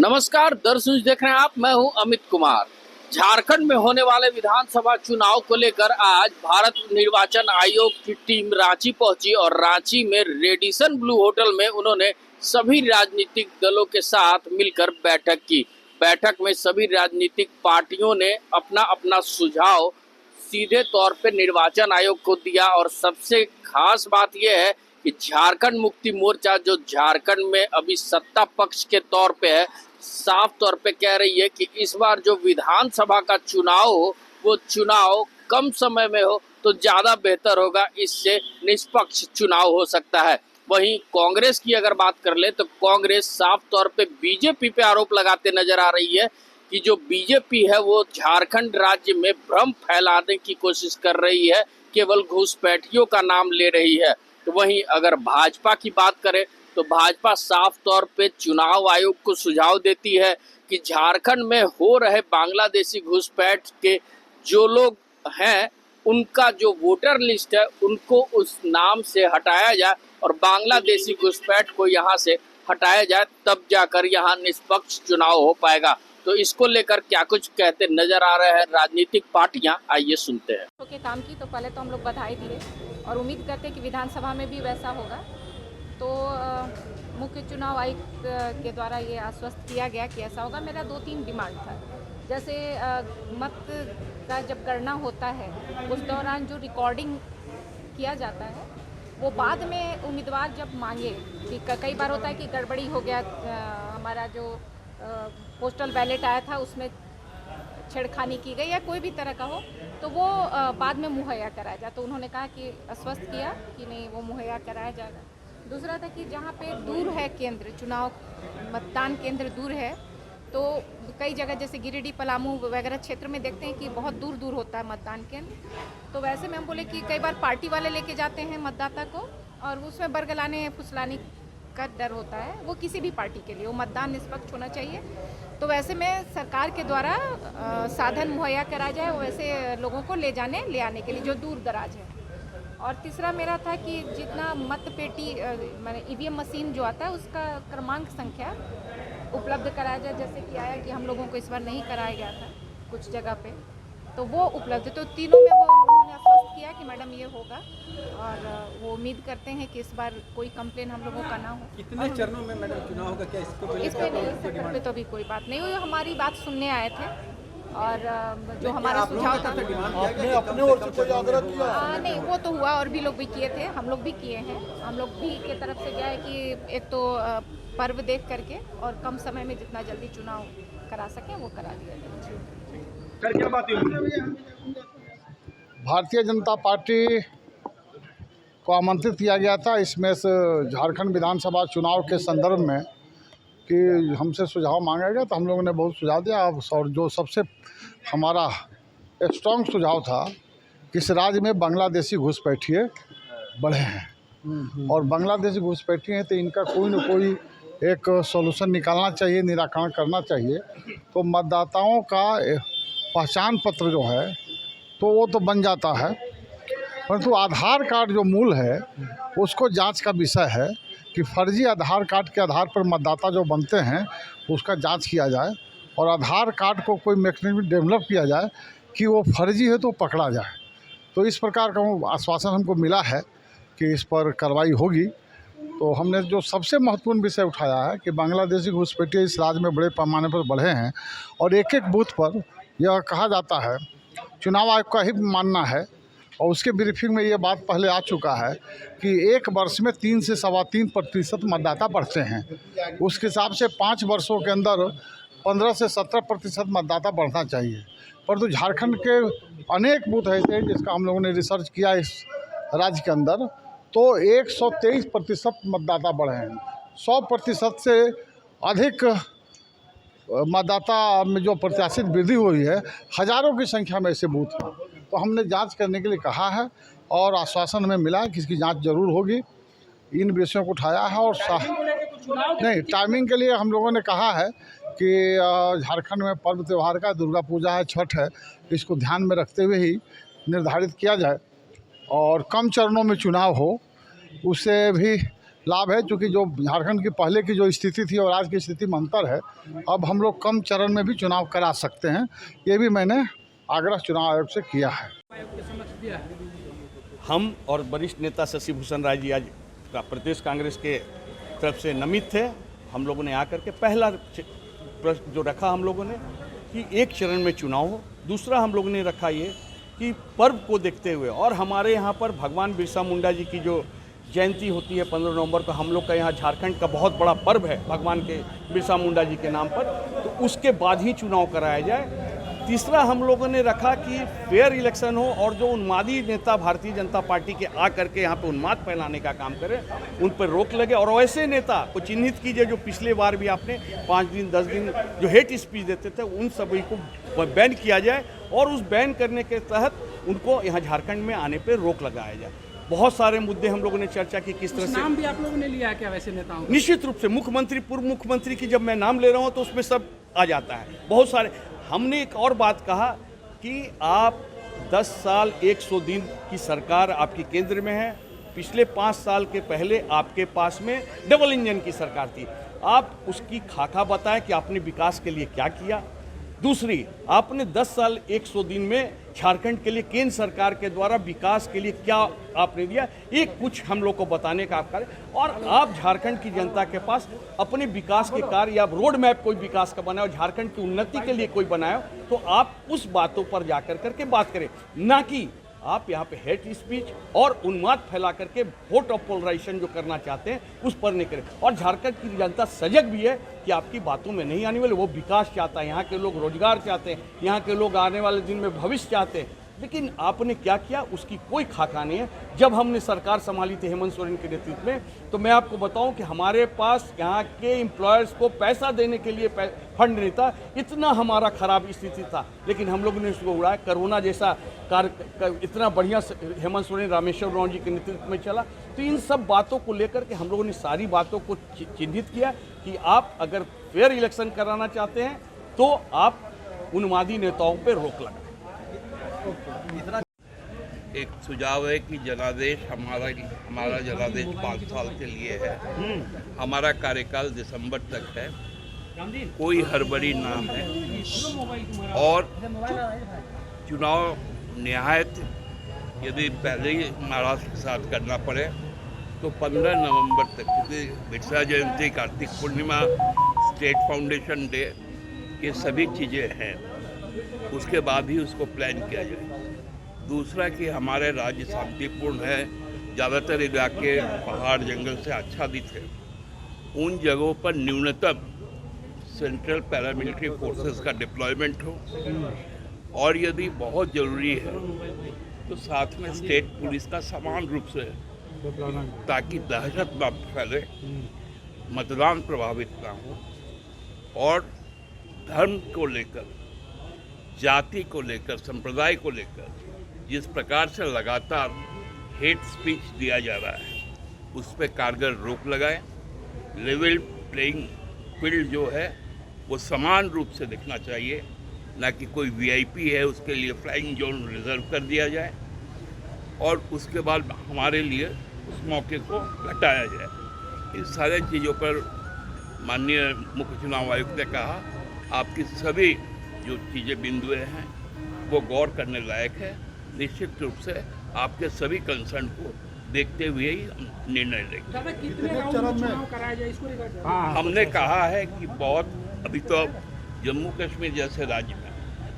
नमस्कार दर्शक देख रहे हैं आप। मैं हूं अमित कुमार। झारखंड में होने वाले विधानसभा चुनाव को लेकर आज भारत निर्वाचन आयोग की टीम रांची पहुंची और रांची में रेडिसन ब्लू होटल में उन्होंने सभी राजनीतिक दलों के साथ मिलकर बैठक की। बैठक में सभी राजनीतिक पार्टियों ने अपना अपना सुझाव सीधे तौर पे निर्वाचन आयोग को दिया और सबसे खास बात यह है कि झारखंड मुक्ति मोर्चा जो झारखंड में अभी सत्ता पक्ष के तौर पे है, साफ तौर पे कह रही है कि इस बार जो विधानसभा का चुनाव हो वो चुनाव कम समय में हो तो ज़्यादा बेहतर होगा, इससे निष्पक्ष चुनाव हो सकता है। वहीं कांग्रेस की अगर बात कर ले तो कांग्रेस साफ तौर पे बीजेपी पे आरोप लगाते नजर आ रही है कि जो बीजेपी है वो झारखंड राज्य में भ्रम फैलाने की कोशिश कर रही है, केवल घुसपैठियों का नाम ले रही है। तो वहीं अगर भाजपा की बात करें तो भाजपा साफ तौर पे चुनाव आयोग को सुझाव देती है कि झारखंड में हो रहे बांग्लादेशी घुसपैठ के जो लोग हैं उनका जो वोटर लिस्ट है उनको उस नाम से हटाया जाए और बांग्लादेशी घुसपैठ को यहाँ से हटाया जाए, तब जाकर यहाँ निष्पक्ष चुनाव हो पाएगा। तो इसको लेकर क्या कुछ कहते नजर आ रहे हैं राजनीतिक पार्टियां, आइए सुनते हैं। के काम की तो पहले तो हम लोग बधाई दिए और उम्मीद करते हैं कि विधानसभा में भी वैसा होगा। तो मुख्य चुनाव आयुक्त के द्वारा ये आश्वस्त किया गया कि ऐसा होगा। मेरा 2-3 डिमांड था, जैसे मत का जब गणना होता है उस दौरान जो रिकॉर्डिंग किया जाता है वो बाद में उम्मीदवार जब मांगे कि कई बार होता है कि गड़बड़ी हो गया, हमारा जो पोस्टल बैलेट आया था उसमें छेड़खानी की गई या कोई भी तरह का हो तो वो बाद में मुहैया कराया जाए। तो उन्होंने कहा कि आश्वस्त किया कि नहीं, वो मुहैया कराया जाएगा। दूसरा था कि जहाँ पे दूर है केंद्र, चुनाव मतदान केंद्र दूर है, तो कई जगह जैसे गिरिडीह, पलामू वगैरह क्षेत्र में देखते हैं कि बहुत दूर दूर होता है मतदान केंद्र। तो वैसे में हम बोले कि कई बार पार्टी वाले लेके जाते हैं मतदाता को और उसमें बरगलाने फुसलाने का डर होता है, वो किसी भी पार्टी के लिए वो मतदान निष्पक्ष होना चाहिए। तो वैसे में सरकार के द्वारा साधन मुहैया कराया जाए वैसे लोगों को ले आने के लिए जो दूर दराज है। और तीसरा मेरा था कि जितना मत पेटी माने ईवीएम मशीन जो आता है उसका क्रमांक संख्या उपलब्ध कराया जाए, जैसे कि आया कि हम लोगों को इस बार नहीं कराया गया था कुछ जगह पे, तो वो उपलब्ध। तो तीनों में वो उन्होंने आश्वस्त किया कि मैडम ये होगा और वो उम्मीद करते हैं कि इस बार कोई कंप्लेन हम लोगों का ना हो। कितने चरणों में मैडम चुनाव होगा, क्या इस पे नहीं, सेक्टर पे तो अभी कोई बात नहीं हुई। हमारी बात सुनने आए थे और जो हमारा सुझाव था अपने ओर से कोई आग्रह किया? नहीं, वो तो हुआ और भी लोग भी किए थे, हम लोग भी किए हैं। हम लोग भी के तरफ से क्या है कि एक तो पर्व देख करके और कम समय में जितना जल्दी चुनाव करा सकें वो करा दिया जाए। क्या बात हुई? भारतीय जनता पार्टी को आमंत्रित किया गया था इसमें से झारखंड विधानसभा चुनाव के संदर्भ में कि हमसे सुझाव मांगा गया, तो हम लोगों ने बहुत सुझाव दिया। और जो सबसे हमारा स्ट्रॉन्ग सुझाव था कि इस राज्य में बांग्लादेशी घुसपैठिए बढ़े हैं और बांग्लादेशी घुसपैठिए हैं तो इनका कोई न कोई एक सॉल्यूशन निकालना चाहिए, निराकरण करना चाहिए। तो मतदाताओं का पहचान पत्र जो है तो वो तो बन जाता है, परंतु आधार कार्ड जो मूल है उसको जांच का विषय है कि फर्जी आधार कार्ड के आधार पर मतदाता जो बनते हैं उसका जांच किया जाए और आधार कार्ड को कोई मैकेनिज्म डेवलप किया जाए कि वो फर्जी है तो पकड़ा जाए। तो इस प्रकार का आश्वासन हमको मिला है कि इस पर कार्रवाई होगी। तो हमने जो सबसे महत्वपूर्ण विषय उठाया है कि बांग्लादेशी घुसपैठिए इस राज्य में बड़े पैमाने पर बढ़े हैं और एक एक बूथ पर यह कहा जाता है, चुनाव आयोग का ही मानना है और उसके ब्रीफिंग में ये बात पहले आ चुका है कि एक वर्ष में 3 से 3.25% मतदाता बढ़ते हैं। उस हिसाब से 5 वर्षों के अंदर 15 से 17% मतदाता बढ़ना चाहिए। परंतु झारखंड के अनेक बूथ ऐसे हैं जिसका हम लोगों ने रिसर्च किया इस राज्य के अंदर, तो 123% मतदाता बढ़े हैं। 100% से अधिक मतदाता में जो प्रत्याशित वृद्धि हुई है, हज़ारों की संख्या में ऐसे बूथ हैं। तो हमने जांच करने के लिए कहा है और आश्वासन हमें मिला कि इसकी जांच जरूर होगी। इन विषयों को उठाया है और नहीं, टाइमिंग के लिए हम लोगों ने कहा है कि झारखंड में पर्व त्यौहार का दुर्गा पूजा है, छठ है, इसको ध्यान में रखते हुए ही निर्धारित किया जाए और कम चरणों में चुनाव हो, उससे भी लाभ है, क्योंकि जो झारखंड की पहले की जो स्थिति थी और आज की स्थिति में अंतर है। अब हम लोग कम चरण में भी चुनाव करा सकते हैं, ये भी मैंने आग्रह चुनाव आयोग से किया है। हम और वरिष्ठ नेता शशि भूषण राय जी आज प्रदेश कांग्रेस के तरफ से नमित थे। हम लोगों ने आकर के पहला प्रश्न जो रखा हम लोगों ने कि एक चरण में चुनाव हो। दूसरा हम लोगों ने रखा ये कि पर्व को देखते हुए, और हमारे यहाँ पर भगवान बिरसा मुंडा जी की जो जयंती होती है 15 नवंबर को, हम लोग का यहाँ झारखंड का बहुत बड़ा पर्व है भगवान के बिरसा मुंडा जी के नाम पर, तो उसके बाद ही चुनाव कराया जाए। तीसरा हम लोगों ने रखा कि फेयर इलेक्शन हो, और जो उन्मादी नेता भारतीय जनता पार्टी के आ करके यहाँ पे उन्माद फैलाने का काम करें, उन पर रोक लगे, और वैसे नेता को चिन्हित कीजिए जो पिछले बार भी आपने 5 दिन 10 दिन जो हेट स्पीच देते थे, उन सभी को बैन किया जाए, और उस बैन करने के तहत उनको यहाँ झारखंड में आने पर रोक लगाया जाए। बहुत सारे मुद्दे हम लोगों ने चर्चा की, किस तरह से नाम भी आप लोगों ने लिया है क्या वैसे नेताओं? निश्चित रूप से मुख्यमंत्री, पूर्व मुख्यमंत्री की जब मैं नाम ले रहा हूँ तो उसमें सब आ जाता है, बहुत सारे। हमने एक और बात कहा कि आप 10 साल 100 दिन की सरकार आपकी केंद्र में है, पिछले 5 साल के पहले आपके पास में डबल इंजन की सरकार थी, आप उसकी खाका बताएं कि आपने विकास के लिए क्या किया। दूसरी, आपने 10 साल 100 दिन में झारखंड के लिए केंद्र सरकार के द्वारा विकास के लिए क्या आपने दिया, एक कुछ हम लोग को बताने का आप करें। और आप झारखंड की जनता के पास अपने विकास के कार्य या रोड मैप कोई विकास का बनाओ, झारखंड की उन्नति के लिए कोई बनाओ, तो आप उस बातों पर जाकर करके बात करें, ना कि आप यहाँ पे हेट स्पीच और उन्माद फैला करके वोट ऑफ पोलराइजेशन जो करना चाहते हैं उस पर नहीं करें। और झारखंड की जनता सजग भी है कि आपकी बातों में नहीं आने वाले, वो विकास चाहता है, यहाँ के लोग रोजगार चाहते हैं, यहाँ के लोग आने वाले दिन में भविष्य चाहते हैं। लेकिन आपने क्या किया उसकी कोई खाका नहीं है। जब हमने सरकार संभाली थी हेमंत सोरेन के नेतृत्व में, तो मैं आपको बताऊं कि हमारे पास यहाँ के एम्प्लॉयर्स को पैसा देने के लिए फंड नहीं था, इतना हमारा खराब स्थिति था, लेकिन हम लोगों ने उसको उड़ाया। कोरोना जैसा कार्य इतना बढ़िया हेमंत सोरेन रामेश्वर उरांव जी के नेतृत्व में चला। तो इन सब बातों को लेकर के हम लोगों ने सारी बातों को चिन्हित किया कि आप अगर फेयर इलेक्शन कराना चाहते हैं तो आप उन्मादी नेताओं पर रोक लगाएं। एक सुझाव है कि जनादेश हमारा जनादेश 5 साल के लिए है। हमारा कार्यकाल दिसंबर तक है, कोई हड़बड़ी ना है, और चुनाव निहायत यदि पहले ही महाराष्ट्र के साथ करना पड़े तो 15 नवंबर तक, क्योंकि बिरसा जयंती, Kartik Purnima, state foundation day, ये सभी चीज़ें हैं, उसके बाद ही उसको प्लान किया जाए। दूसरा कि हमारे राज्य शांतिपूर्ण है, ज़्यादातर इलाके पहाड़ जंगल से आच्छादित है, उन जगहों पर न्यूनतम सेंट्रल पैरामिलिट्री फोर्सेस का डिप्लॉयमेंट हो, और यदि बहुत ज़रूरी है तो साथ में स्टेट पुलिस का समान रूप से, ताकि दहशत न फैले, मतदान प्रभावित ना हो, और धर्म को लेकर, जाति को लेकर, संप्रदाय को लेकर जिस प्रकार से लगातार हेट स्पीच दिया जा रहा है उस पर कारगर रोक लगाए। लेवल प्लेइंग फील्ड जो है वो समान रूप से दिखना चाहिए, ना कि कोई वीआईपी है उसके लिए फ्लाइंग जोन रिजर्व कर दिया जाए, और उसके बाद हमारे लिए उस मौके को घटाया जाए। इन सारे चीज़ों पर माननीय मुख्य चुनाव आयुक्त ने कहा आपकी सभी जो चीज़ें बिंदुएं हैं वो गौर करने लायक है। निश्चित रूप से आपके सभी कंसर्न को देखते हुए ही हम निर्णय लेंगे। कितने राउंड में चुनाव कराया जाए इसको लेकर? हमने कहा है कि बहुत, अभी तो जम्मू कश्मीर जैसे राज्य में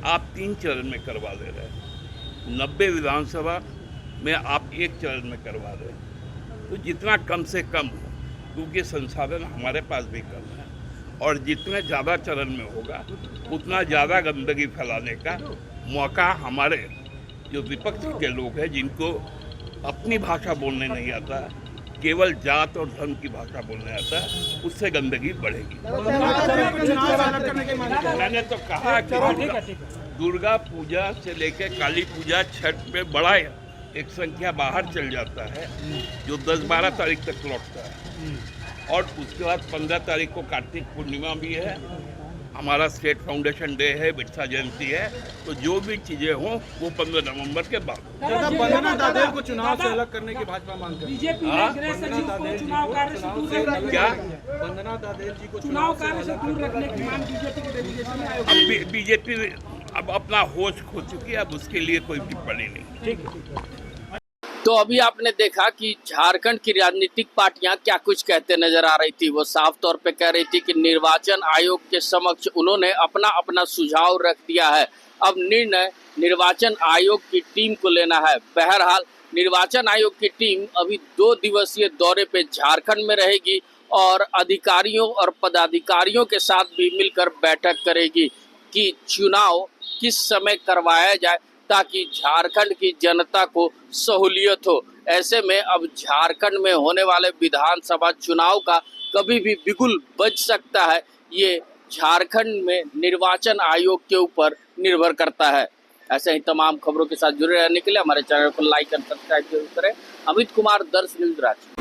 आप 3 चरण में करवा ले रहे हैं, 90 विधानसभा में आप 1 चरण में करवा रहे हैं, तो जितना कम से कम हो, क्योंकि संसाधन हमारे पास भी कम है, और जितने ज़्यादा चरण में होगा उतना ज़्यादा गंदगी फैलाने का मौका हमारे जो विपक्ष के लोग हैं, जिनको अपनी भाषा बोलने नहीं आता, केवल जात और धर्म की भाषा बोलने आता है, उससे गंदगी बढ़ेगी। मैंने तो कहा कि दुर्गा पूजा से लेकर काली पूजा, छठ में बड़ा एक संख्या बाहर चल जाता है जो 10-12 तारीख तक लौटता है, और उसके बाद 15 तारीख को कार्तिक पूर्णिमा भी है। हमारा स्टेट फाउंडेशन डे है, बिरसा जयंती है, तो जो भी चीज़ें हों वो 15 नवंबर के बाद। दादा वंदना दादेल को चुनाव से अलग करने की भाजपा मांग कर रही है। बीजेपी ने गृह सचिव को चुनाव कार्य से दूर रखने की क्या वंदना दादेल जी को चुनाव कार्य से दूर रखने की मांग बीजेपी के डेलीगेशन में आयोग अब बीजेपी अब अपना होश खो चुकी है, अब उसके लिए कोई टिप्पणी नहीं। तो अभी आपने देखा कि झारखंड की राजनीतिक पार्टियां क्या कुछ कहते नजर आ रही थी। वो साफ तौर पे कह रही थी कि निर्वाचन आयोग के समक्ष उन्होंने अपना अपना सुझाव रख दिया है, अब निर्णय निर्वाचन आयोग की टीम को लेना है। बहरहाल निर्वाचन आयोग की टीम अभी 2 दिवसीय दौरे पे झारखंड में रहेगी और अधिकारियों और पदाधिकारियों के साथ भी मिलकर बैठक करेगी कि चुनाव किस समय करवाया जाए ताकि झारखंड की जनता को सहूलियत हो। ऐसे में अब झारखंड में होने वाले विधानसभा चुनाव का कभी भी बिगुल बज सकता है, ये झारखंड में निर्वाचन आयोग के ऊपर निर्भर करता है। ऐसे ही तमाम खबरों के साथ जुड़े रहने के लिए हमारे चैनल को लाइक और सब्सक्राइब जरूर करें। अमित कुमार, दर्श न्यूज, रांची।